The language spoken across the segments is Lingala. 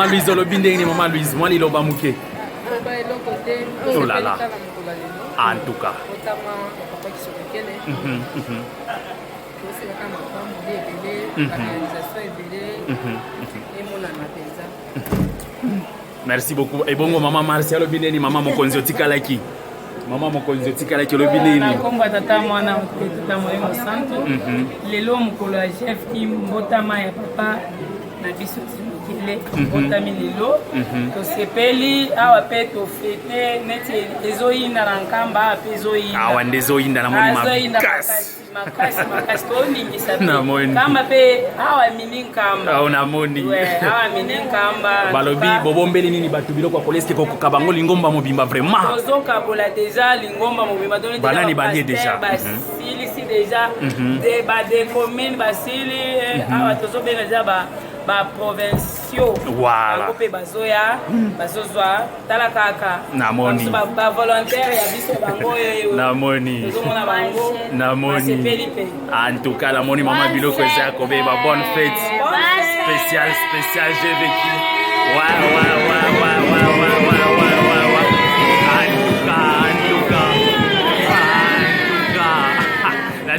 Maman Louise Olobinde ni Maman Louise, moi liloba muke. Oh là là. En tout cas. Merci beaucoup. Et bon, maman Martial Olobinde ni maman mokonzi otikalaki. Maman mokonzi otikalaki Olobinde ni. Komba tata mwana tata moyo santo. Lelo mukolo ya chef ki mbotama ya papa na biso kile mbotami lelo. To sepeli awa pe to fete neti ezoyinda na nkamba ape ezoyinda. Awa ndezoyinda na moni makasi. Makasi to ningisa na moni. Kamba pe awa mini nkamba. Awa na moni. Awa mini nkamba. Balobi bobombeli nini batu biloko koleske ko kabango lingomba mobimba vraiment. Tozoka bola déjà lingomba mobimba donné déjà. Banani balié déjà. Basili si déjà des communes basili awa tozobena déjà ba provinciaux. Voilà. Ko pe bazoya bazozwa tala kaka. Na moni. Ba volontaire ya biso bango yo. Na moni. Tozomona bango. Na moni. En tout cas la moni maman biloko eza ko be ba bonne fête. Spécial j'ai vécu.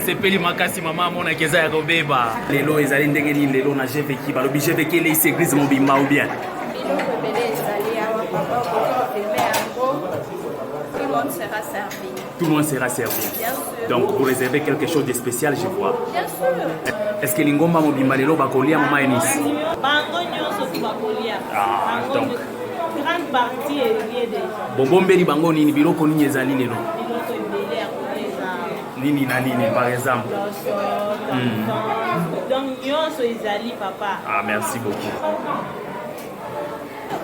sepeli makasi mama mona keza ya kobeba lelo ezali ndenge nini lelo na GVK balobi GVK les églises mobimba ou bien biloko ebele ezali awa papa okofilme yango tout le monde sera servi. Tout le monde sera servi. Bien sûr. Donc vous réservez quelque chose de spécial je vois. Bien sûr. Est-ce que lingomba mobimba lelo bakolia mama Enis? Bango nyonso bakolia. Ah donc grande partie est liée déjà. Bobombeli bango nini biloko nini ezali lelo? Biloko ebele ya koleza. Nini na nini par exemple? Donc nyonso ezali papa. Ah merci beaucoup.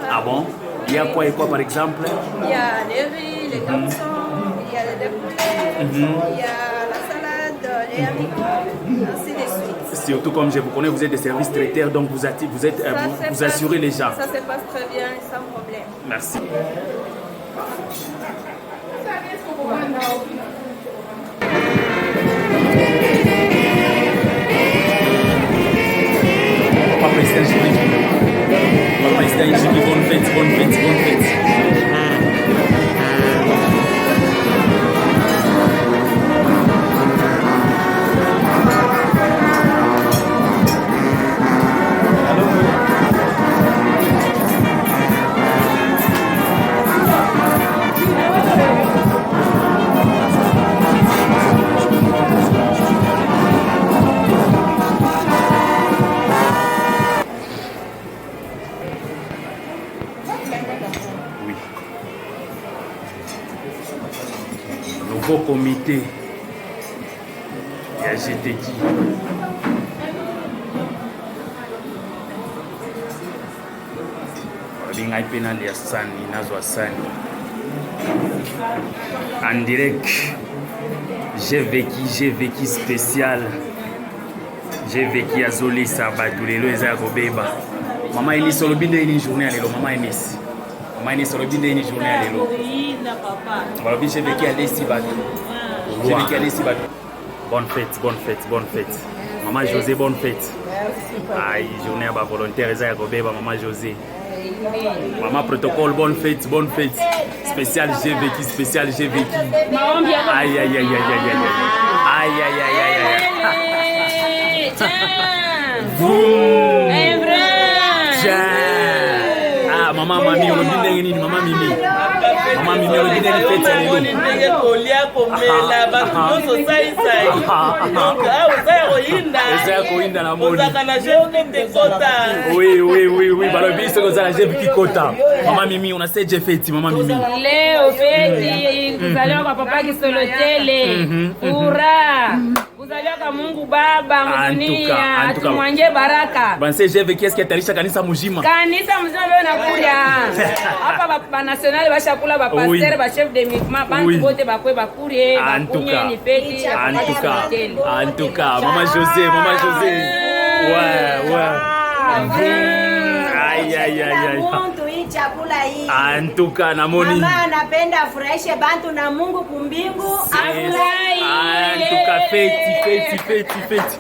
Ah bon? Il y a quoi et quoi par exemple? Il y a les riz, les garçons, il y a les poulets, il y a la salade, les haricots, ainsi de suite. Surtout comme je vous connais, vous êtes des services traiteurs, donc vous assurez les gens. Ça se passe très bien, sans problème. Merci. Papa président Jiki. Papa président Jiki, bonne fête, bonne fête, bonne fête. Nouveau comité, il y a GTK. Bingai penal ya Sani, Nazwa Sani. En direct, j'ai vécu spécial. J'ai vécu à Zoli Sabatu, lelo eza kobeba. Mama Enis Olobinde ni journée à lelo, Mama Enis. Mama Enis Olobinde ni journée à lelo. Balobi j'ai vécu à Lesibat. J'ai vécu à Lesibat. Bonne fête, bonne fête, bonne fête. Maman José, bonne fête. Aïe, journée à volontaire, eza kobeba Maman José. Maman protocole, bonne fête, bonne fête. Spécial j'ai vécu, spécial j'ai vécu. Aïe, aïe, aïe, aïe, aïe, aïe. Aïe, aïe, aïe, aïe, aïe. Tiens. Ah, maman, mamie, on a dit maman, Mimi. Maman, Mimi, on a dit fête. On est kolia komela ba so sai sai. Donc ah, vous avez koinda na moni. Vous kana je kota. Oui, balobi c'est que ça j'ai vécu kota. Maman Mimi, on a fait j'ai fête, maman Mimi. Leo feti, kuzaliwa kwa papa Kisolotele. Ura. Kuzaliwa kwa Mungu Baba mdunia, tumwangie baraka. Banse j'ai vécu, est-ce que tarisha kanisa mujima? Kanisa mzima leo nakuja. Hapa ba national bashakula ba pasteur ba chef de mouvement bantu bote bakwe bakurie bakunye ni feti. En tout cas, maman José. Ouais. Aïe. Chakula hii. En tout cas, namoni. Mama anapenda furahishe bantu na Mungu kumbingu. En tout cas, fête.